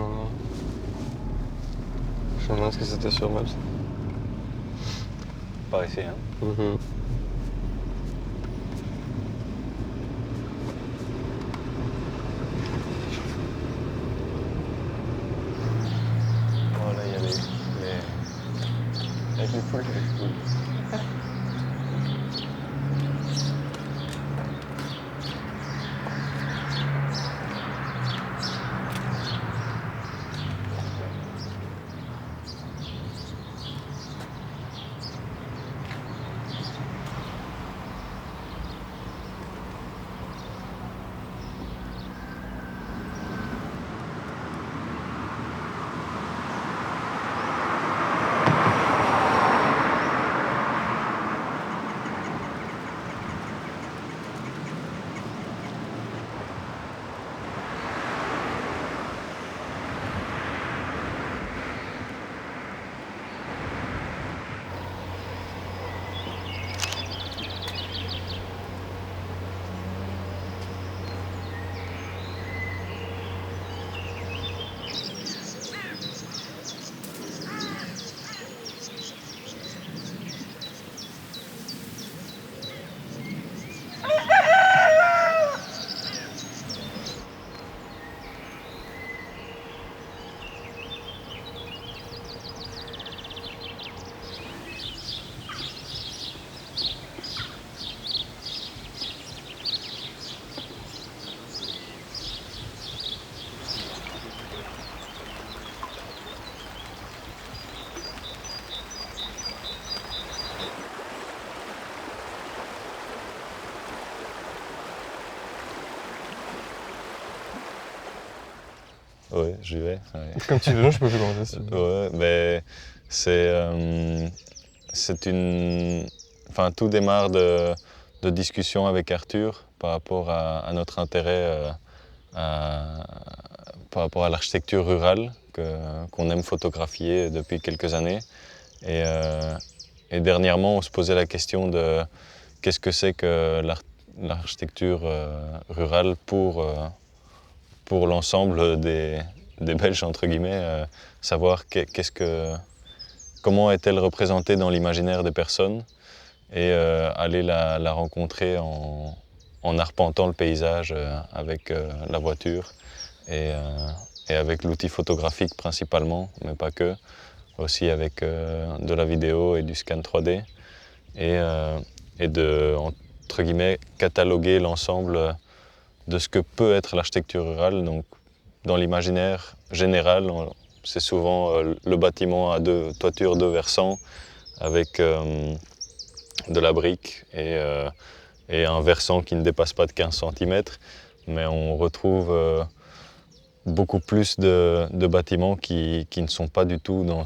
non. Je me demande ce que c'était sur Maps. Par ici, hein. Mhm. Voilà, il y a les... Avec les poules, c'est cool. Oui, j'y vais. Ouais. Comme tu veux, je peux plus commenter si tu veux. Ouais, mais c'est une... Enfin, tout démarre de discussions avec Arthur par rapport à notre intérêt par rapport à l'architecture rurale qu'on aime photographier depuis quelques années. Et dernièrement, on se posait la question de qu'est-ce que c'est que l'architecture rurale pour l'ensemble des Belges, entre guillemets, savoir comment est-elle représentée dans l'imaginaire des personnes et aller la rencontrer en arpentant le paysage avec la voiture et, euh, et avec l'outil photographique principalement, mais pas que, aussi avec de la vidéo et du scan 3D et de, entre guillemets, cataloguer l'ensemble de ce que peut être l'architecture rurale. Donc, dans l'imaginaire général, c'est souvent le bâtiment à deux toitures, deux versants, avec de la brique et un versant qui ne dépasse pas de 15 cm. Mais on retrouve beaucoup plus de bâtiments qui ne sont pas du tout dans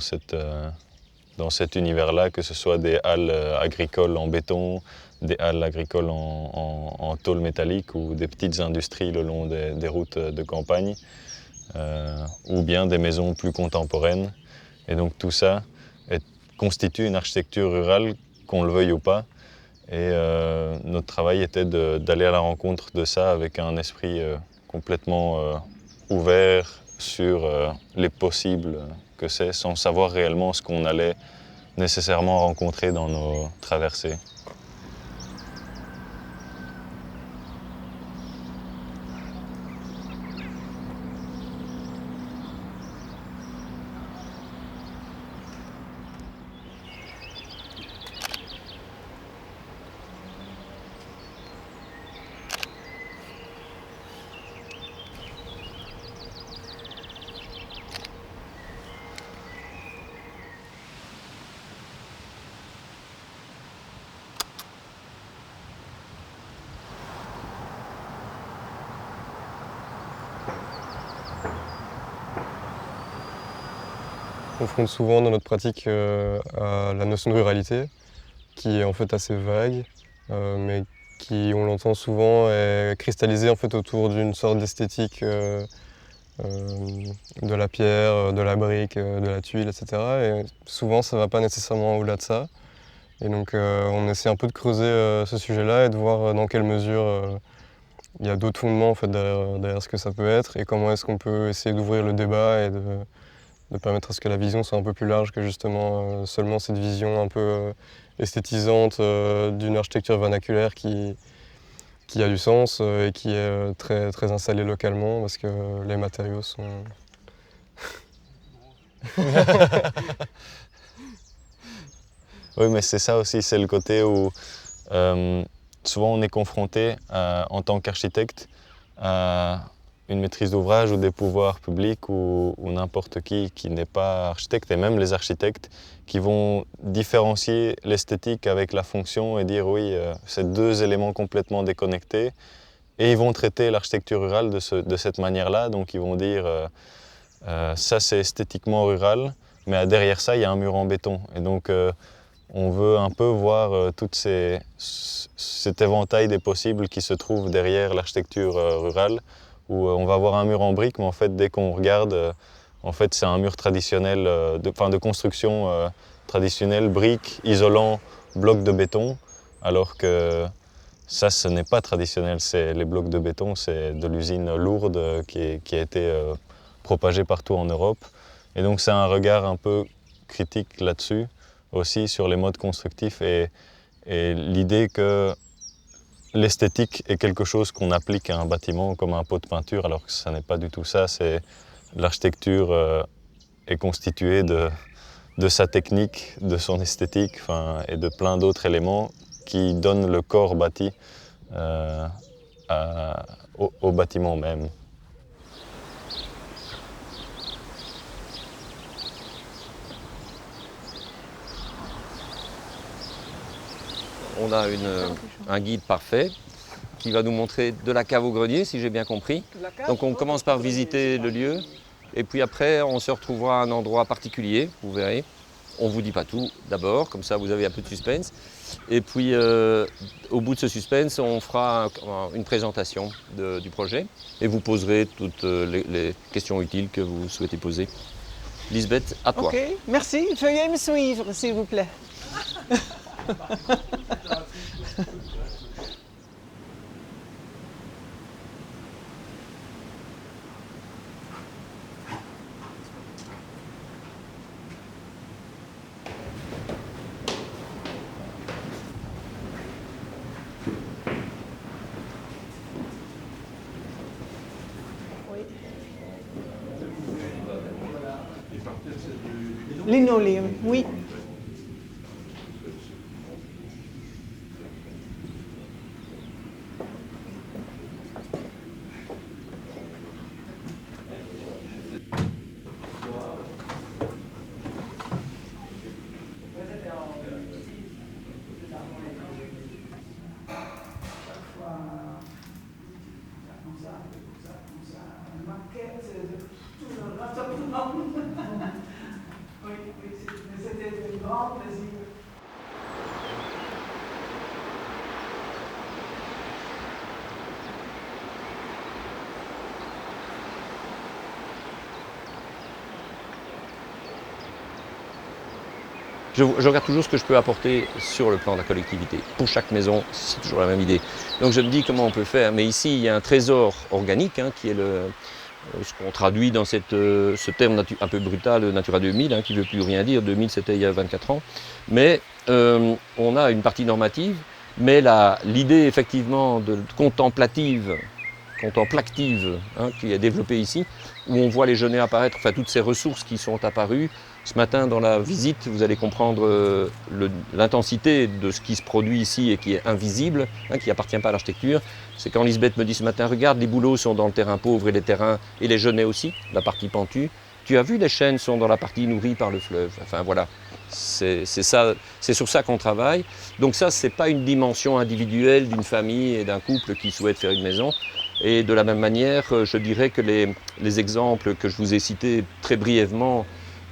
cet univers-là, que ce soit des halles agricoles en béton, des halles agricoles en tôle métallique ou des petites industries le long des routes de campagne, ou bien des maisons plus contemporaines. Et donc tout ça constitue une architecture rurale, qu'on le veuille ou pas. Et notre travail était d'aller à la rencontre de ça avec un esprit complètement ouvert sur les possibles que c'est, sans savoir réellement ce qu'on allait nécessairement rencontrer dans nos traversées. On confronte souvent dans notre pratique à la notion de ruralité, qui est en fait assez vague, mais qui, on l'entend souvent, est cristallisée en fait autour d'une sorte d'esthétique de la pierre, de la brique, de la tuile, etc. Et souvent, ça ne va pas nécessairement au-delà de ça. Et donc, on essaie un peu de creuser ce sujet-là et de voir dans quelle mesure il y a d'autres fondements en fait, derrière ce que ça peut être et comment est-ce qu'on peut essayer d'ouvrir le débat et de permettre à ce que la vision soit un peu plus large que justement seulement cette vision un peu esthétisante d'une architecture vernaculaire qui a du sens et qui est très, très installée localement parce que les matériaux sont... Oui, mais c'est ça aussi, c'est le côté où souvent on est confronté en tant qu'architecte à une maîtrise d'ouvrage ou des pouvoirs publics ou n'importe qui n'est pas architecte, et même les architectes qui vont différencier l'esthétique avec la fonction et dire oui, c'est deux éléments complètement déconnectés, et ils vont traiter l'architecture rurale de cette manière-là, donc ils vont dire ça c'est esthétiquement rural, mais derrière ça il y a un mur en béton, et donc on veut un peu voir tout cet éventail des possibles qui se trouve derrière l'architecture rurale, où on va avoir un mur en briques, mais en fait, dès qu'on regarde, en fait, c'est un mur traditionnel, de construction traditionnelle, briques, isolant, blocs de béton, alors que ça, ce n'est pas traditionnel. Les blocs de béton, c'est de l'usine lourde qui a été propagée partout en Europe. Et donc, c'est un regard un peu critique là-dessus, aussi sur les modes constructifs et l'idée que l'esthétique est quelque chose qu'on applique à un bâtiment comme un pot de peinture, alors que ça n'est pas du tout ça. L'architecture est constituée de sa technique, de son esthétique, et de plein d'autres éléments qui donnent le corps bâti au bâtiment même. On a un guide parfait qui va nous montrer de la cave au grenier, si j'ai bien compris. Donc on commence par visiter le lieu et puis après on se retrouvera à un endroit particulier, vous verrez. On ne vous dit pas tout d'abord, comme ça vous avez un peu de suspense. Et puis au bout de ce suspense, on fera une présentation du projet et vous poserez toutes les questions utiles que vous souhaitez poser. Lisbeth, à toi. Ok, merci. Veuillez me suivre, s'il vous plaît. Linoleum, oui. Je regarde toujours ce que je peux apporter sur le plan de la collectivité. Pour chaque maison, c'est toujours la même idée. Donc je me dis comment on peut faire. Mais ici, il y a un trésor organique qui est ce qu'on traduit dans ce terme un peu brutal, Natura 2000, qui ne veut plus rien dire. 2000, c'était il y a 24 ans. Mais on a une partie normative, mais l'idée effectivement contemplative qui est développée ici, où on voit les genêts apparaître, enfin toutes ces ressources qui sont apparues. Ce matin, dans la visite, vous allez comprendre l'intensité de ce qui se produit ici et qui est invisible, qui n'appartient pas à l'architecture. C'est quand Lisbeth me dit ce matin, regarde, les bouleaux sont dans le terrain pauvre et les terrains, et les genêts aussi, la partie pentue. Tu as vu, les chênes sont dans la partie nourrie par le fleuve. Enfin voilà, c'est sur ça qu'on travaille. Donc ça, ce n'est pas une dimension individuelle d'une famille et d'un couple qui souhaite faire une maison. Et de la même manière, je dirais que les exemples que je vous ai cités très brièvement,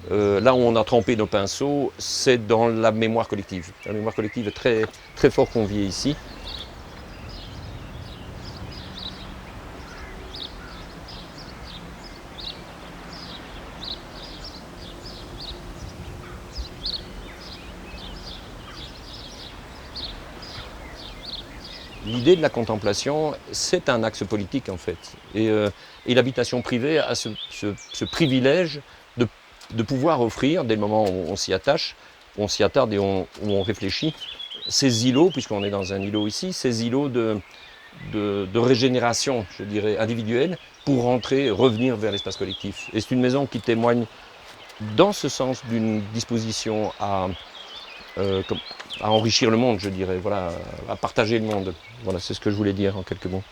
là où on a trempé nos pinceaux, c'est dans la mémoire collective. La mémoire collective est très, très fort conviée ici. l'idée de la contemplation, c'est un axe politique en fait. Et l'habitation privée a ce privilège de pouvoir offrir, dès le moment où on s'y attache, où on s'y attarde et où on réfléchit, ces îlots, puisqu'on est dans un îlot ici, ces îlots de régénération, je dirais, individuelle, pour rentrer, revenir vers l'espace collectif. Et c'est une maison qui témoigne dans ce sens d'une disposition à enrichir le monde, je dirais, voilà, à partager le monde. Voilà, c'est ce que je voulais dire en quelques mots.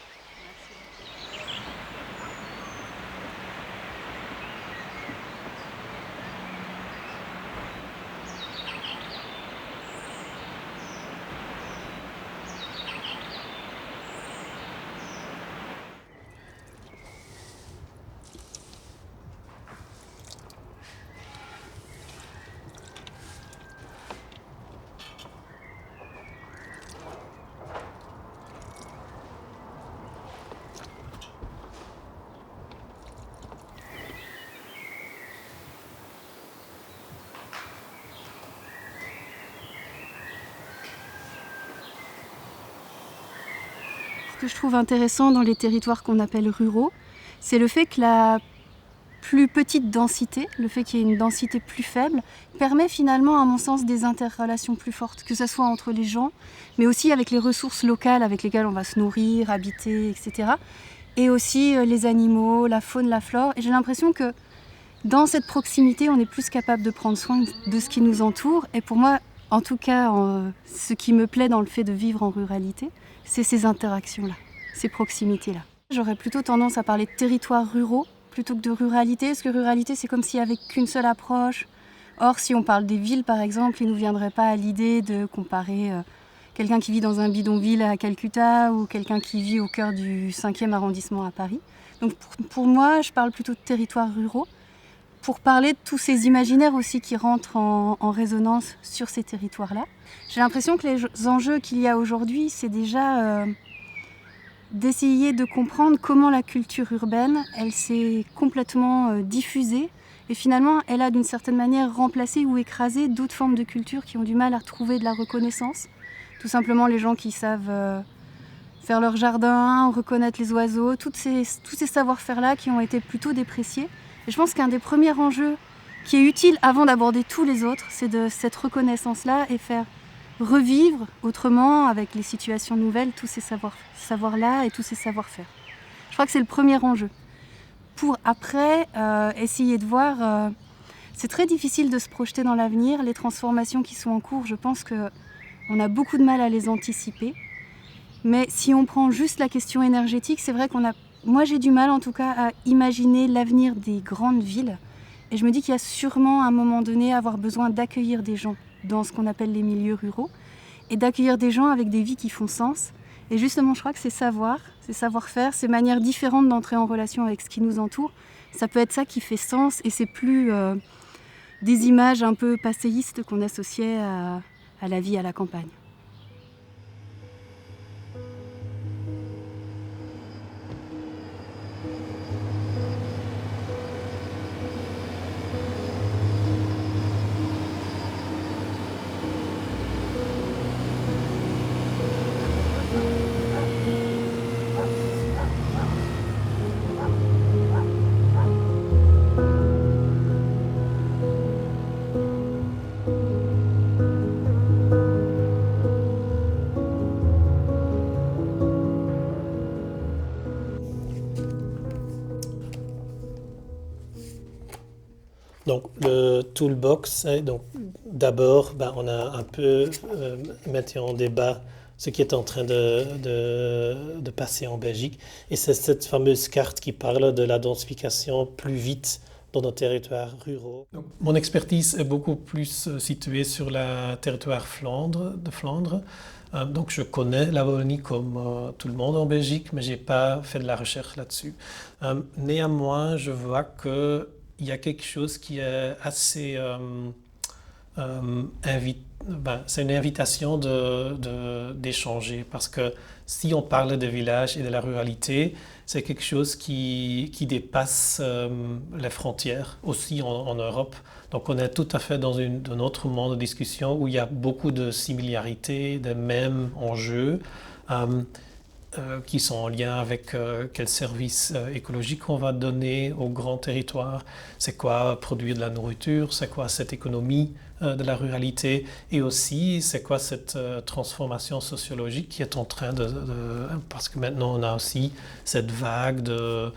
Ce que je trouve intéressant dans les territoires qu'on appelle ruraux, c'est le fait que la plus petite densité, le fait qu'il y ait une densité plus faible, permet finalement, à mon sens, des interrelations plus fortes, que ce soit entre les gens, mais aussi avec les ressources locales avec lesquelles on va se nourrir, habiter, etc. Et aussi les animaux, la faune, la flore. Et j'ai l'impression que dans cette proximité, on est plus capable de prendre soin de ce qui nous entoure. Et pour moi, en tout cas, ce qui me plaît dans le fait de vivre en ruralité, c'est ces interactions-là, ces proximités-là. J'aurais plutôt tendance à parler de territoires ruraux plutôt que de ruralité, parce que ruralité, c'est comme s'il n'y avait qu'une seule approche. Or, si on parle des villes, par exemple, il ne nous viendrait pas à l'idée de comparer quelqu'un qui vit dans un bidonville à Calcutta ou quelqu'un qui vit au cœur du 5e arrondissement à Paris. Donc pour moi, je parle plutôt de territoires ruraux, pour parler de tous ces imaginaires aussi qui rentrent en résonance sur ces territoires-là. J'ai l'impression que les enjeux qu'il y a aujourd'hui, c'est déjà d'essayer de comprendre comment la culture urbaine, elle s'est complètement diffusée et finalement, elle a d'une certaine manière remplacé ou écrasé d'autres formes de culture qui ont du mal à trouver de la reconnaissance. Tout simplement les gens qui savent faire leur jardin, reconnaître les oiseaux, tous ces savoir-faire-là qui ont été plutôt dépréciés. Et je pense qu'un des premiers enjeux qui est utile avant d'aborder tous les autres, c'est de cette reconnaissance-là et faire revivre autrement, avec les situations nouvelles, tous ces savoirs-là et tous ces savoir-faire. Je crois que c'est le premier enjeu. Pour après essayer de voir, c'est très difficile de se projeter dans l'avenir, les transformations qui sont en cours, je pense qu'on a beaucoup de mal à les anticiper. Mais si on prend juste la question énergétique, c'est vrai moi j'ai du mal en tout cas à imaginer l'avenir des grandes villes. Et je me dis qu'il y a sûrement à un moment donné à avoir besoin d'accueillir des gens dans ce qu'on appelle les milieux ruraux et d'accueillir des gens avec des vies qui font sens. Et justement, je crois que ces savoir-faire, ces manières différentes d'entrer en relation avec ce qui nous entoure, ça peut être ça qui fait sens et c'est plus des images un peu passéistes qu'on associait à la vie à la campagne. Donc le toolbox, donc d'abord, on a un peu mis en débat ce qui est en train de passer en Belgique. Et c'est cette fameuse carte qui parle de la densification plus vite dans nos territoires ruraux. Donc, mon expertise est beaucoup plus située sur le territoire de Flandre. Donc je connais la Wallonie comme tout le monde en Belgique, mais je n'ai pas fait de la recherche là-dessus. Néanmoins, je vois que il y a quelque chose qui est assez c'est une invitation d'échanger parce que si on parle de village et de la ruralité, c'est quelque chose qui dépasse les frontières aussi en Europe. Donc on est tout à fait dans un autre monde de discussion où il y a beaucoup de similarités, de mêmes enjeux. qui sont en lien avec quels services écologiques on va donner au grand territoire, c'est quoi produire de la nourriture, c'est quoi cette économie de la ruralité, et aussi c'est quoi cette transformation sociologique qui est en train parce que maintenant on a aussi cette vague de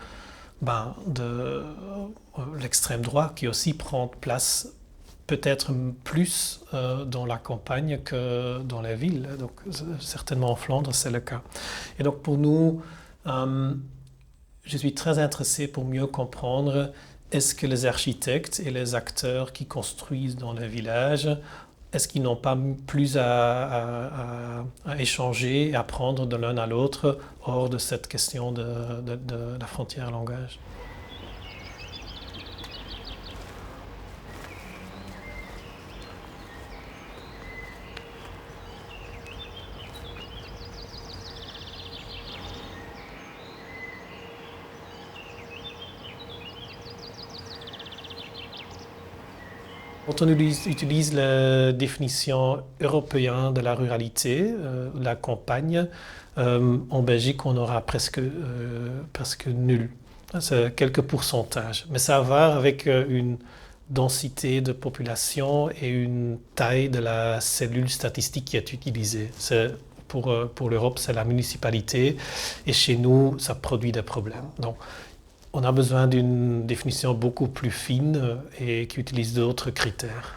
l'extrême droite qui aussi prend place peut-être plus dans la campagne que dans la ville. Donc certainement en Flandre, c'est le cas. Et donc pour nous, je suis très intéressé pour mieux comprendre est-ce que les architectes et les acteurs qui construisent dans le village, est-ce qu'ils n'ont pas plus à échanger et apprendre de l'un à l'autre hors de cette question de la frontière langage? Quand on utilise la définition européenne de la ruralité, la campagne, en Belgique, on aura presque nul. C'est quelques pourcentages. Mais ça va avec une densité de population et une taille de la cellule statistique qui est utilisée. Pour l'Europe, c'est la municipalité. Et chez nous, ça produit des problèmes. Donc, on a besoin d'une définition beaucoup plus fine et qui utilise d'autres critères.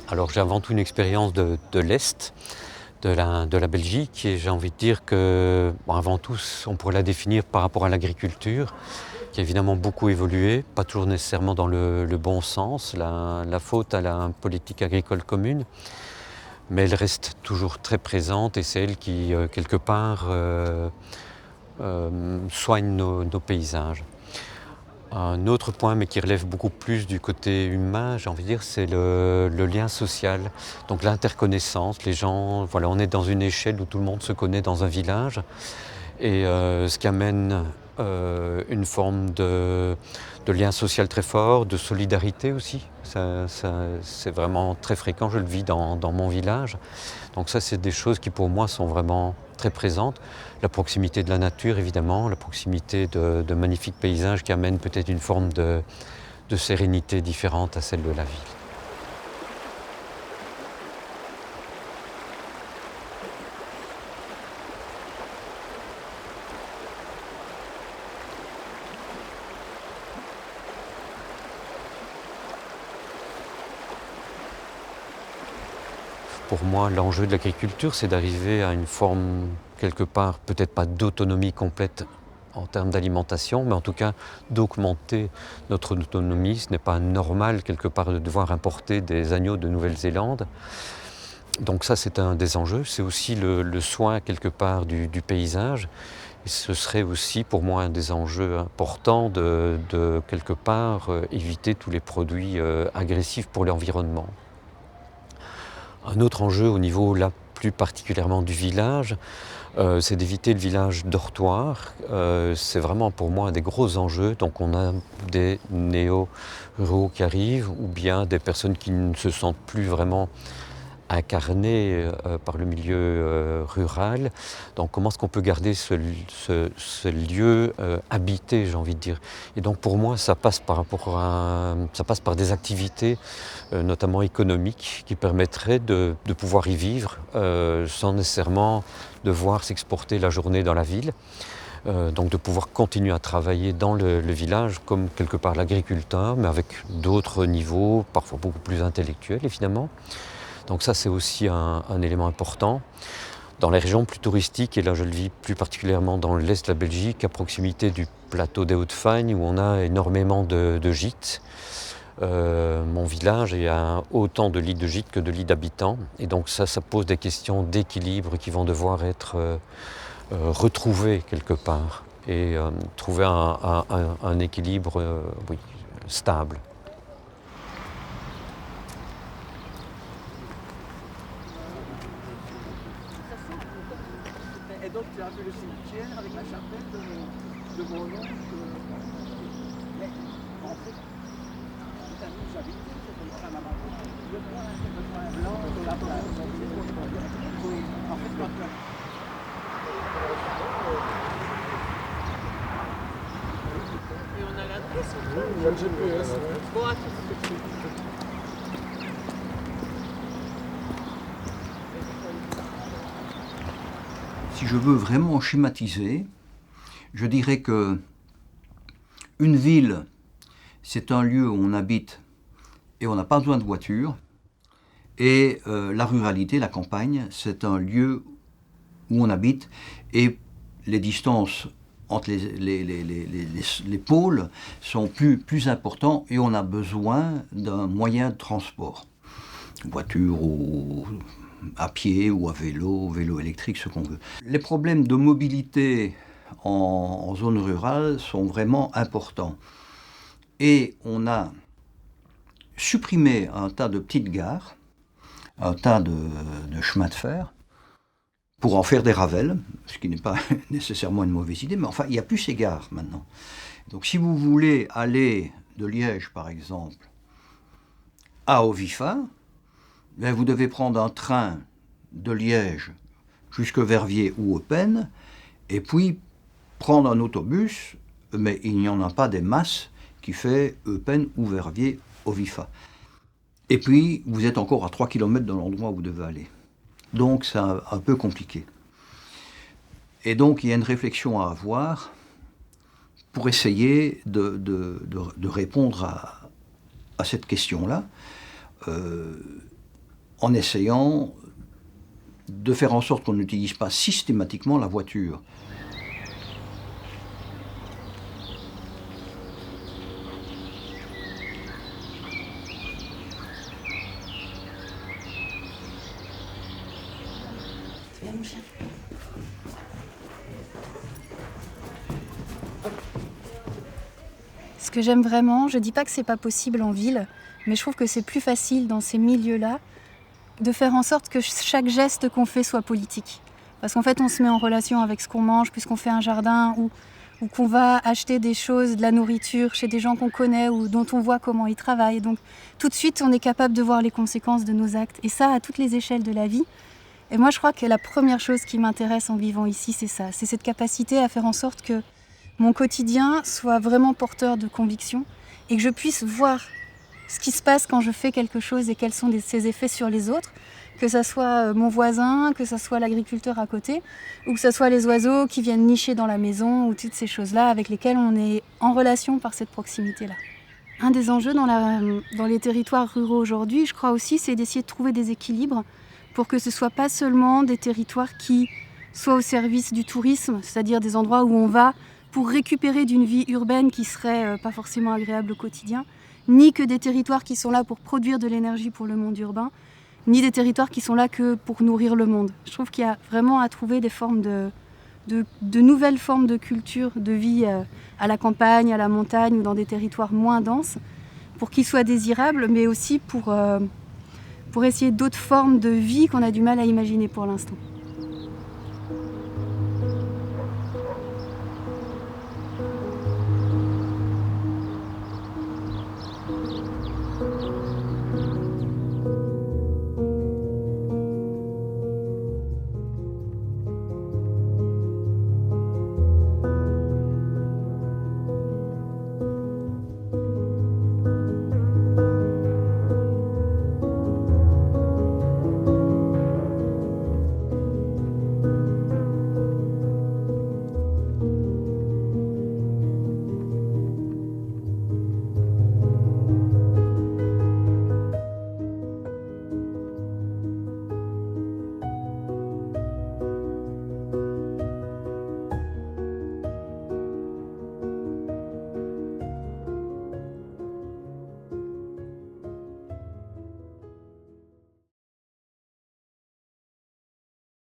Alors j'ai avant tout une expérience de l'Est, de la Belgique, et j'ai envie de dire que, avant tout, on pourrait la définir par rapport à l'agriculture, qui a évidemment beaucoup évolué, pas toujours nécessairement dans le bon sens, la faute à la politique agricole commune, mais elle reste toujours très présente et c'est elle qui, quelque part, soigne nos paysages. Un autre point, mais qui relève beaucoup plus du côté humain, j'ai envie de dire, c'est le lien social, donc l'interconnaissance. Les gens, voilà, on est dans une échelle où tout le monde se connaît dans un village, et ce qui amène une forme de lien social très fort, de solidarité aussi. C'est vraiment très fréquent, je le vis dans mon village. Donc ça, c'est des choses qui pour moi sont vraiment très présentes. La proximité de la nature, évidemment, la proximité de magnifiques paysages qui amènent peut-être une forme de sérénité différente à celle de la ville. Pour moi, l'enjeu de l'agriculture, c'est d'arriver à une forme, quelque part, peut-être pas d'autonomie complète en termes d'alimentation, mais en tout cas d'augmenter notre autonomie. Ce n'est pas normal, quelque part, de devoir importer des agneaux de Nouvelle-Zélande. Donc ça, c'est un des enjeux. C'est aussi le soin, quelque part, du paysage. Et ce serait aussi, pour moi, un des enjeux importants de quelque part, éviter tous les produits agressifs pour l'environnement. Un autre enjeu au niveau, là, plus particulièrement du village, c'est d'éviter le village dortoir. C'est vraiment pour moi un des gros enjeux. Donc on a des néo-ruraux qui arrivent, ou bien des personnes qui ne se sentent plus vraiment incarnées par le milieu rural. Donc comment est-ce qu'on peut garder ce lieu habité, j'ai envie de dire. Et donc pour moi, ça passe par des activités, notamment économiques, qui permettraient de pouvoir y vivre sans nécessairement devoir s'exporter la journée dans la ville. Donc de pouvoir continuer à travailler dans le village comme quelque part l'agriculteur, mais avec d'autres niveaux, parfois beaucoup plus intellectuels évidemment. Donc ça, c'est aussi un élément important. Dans les régions plus touristiques, et là je le vis plus particulièrement dans l'est de la Belgique, à proximité du plateau des Hauts-de-Fagne, où on a énormément de gîtes. Mon village, il y a autant de lits de gîtes que de lits d'habitants. Et donc ça pose des questions d'équilibre qui vont devoir être retrouvées quelque part. Et trouver un équilibre stable. Et donc tu as vu le cimetière avec la chapelle de mon oncle. Mais en fait, t'as vu, j'habite, c'est comme ça là-bas. Le point, c'est le point blanc de la place. Donc c'est pour le en fait, quand tu as... Et on a l'adresse ou pas? Il y a le GPS. Bon, attends. Si je veux vraiment schématiser, je dirais que une ville, c'est un lieu où on habite et on n'a pas besoin de voiture. Et la ruralité, la campagne, c'est un lieu où on habite et les distances entre les pôles sont plus importants et on a besoin d'un moyen de transport. Voiture ou à pied ou à vélo, vélo électrique, ce qu'on veut. Les problèmes de mobilité en zone rurale sont vraiment importants. Et on a supprimé un tas de petites gares, un tas de chemins de fer, pour en faire des ravels, ce qui n'est pas nécessairement une mauvaise idée, mais enfin, il n'y a plus ces gares maintenant. Donc si vous voulez aller de Liège, par exemple, à Ovifa, ben, vous devez prendre un train de Liège jusqu'à Verviers ou Eupen, et puis prendre un autobus, mais il n'y en a pas des masses qui fait Eupen ou Verviers, Ovifa. Et puis, vous êtes encore à 3 km de l'endroit où vous devez aller. Donc, c'est un peu compliqué. Et donc, il y a une réflexion à avoir pour essayer de répondre à cette question-là, en essayant de faire en sorte qu'on n'utilise pas systématiquement la voiture. Ce que j'aime vraiment, je dis pas que c'est pas possible en ville, mais je trouve que c'est plus facile dans ces milieux-là de faire en sorte que chaque geste qu'on fait soit politique. Parce qu'en fait, on se met en relation avec ce qu'on mange, puisqu'on fait un jardin, ou qu'on va acheter des choses, de la nourriture chez des gens qu'on connaît ou dont on voit comment ils travaillent. Donc tout de suite, on est capable de voir les conséquences de nos actes. Et ça, à toutes les échelles de la vie. Et moi, je crois que la première chose qui m'intéresse en vivant ici, c'est ça. C'est cette capacité à faire en sorte que mon quotidien soit vraiment porteur de conviction et que je puisse voir ce qui se passe quand je fais quelque chose et quels sont ses effets sur les autres, que ce soit mon voisin, que ce soit l'agriculteur à côté, ou que ce soit les oiseaux qui viennent nicher dans la maison, ou toutes ces choses-là avec lesquelles on est en relation par cette proximité-là. Un des enjeux dans les territoires ruraux aujourd'hui, je crois aussi, c'est d'essayer de trouver des équilibres pour que ce ne soit pas seulement des territoires qui soient au service du tourisme, c'est-à-dire des endroits où on va pour récupérer d'une vie urbaine qui serait pas forcément agréable au quotidien, ni que des territoires qui sont là pour produire de l'énergie pour le monde urbain, ni des territoires qui sont là que pour nourrir le monde. Je trouve qu'il y a vraiment à trouver des formes de nouvelles formes de culture, de vie à la campagne, à la montagne ou dans des territoires moins denses, pour qu'ils soient désirables, mais aussi pour essayer d'autres formes de vie qu'on a du mal à imaginer pour l'instant.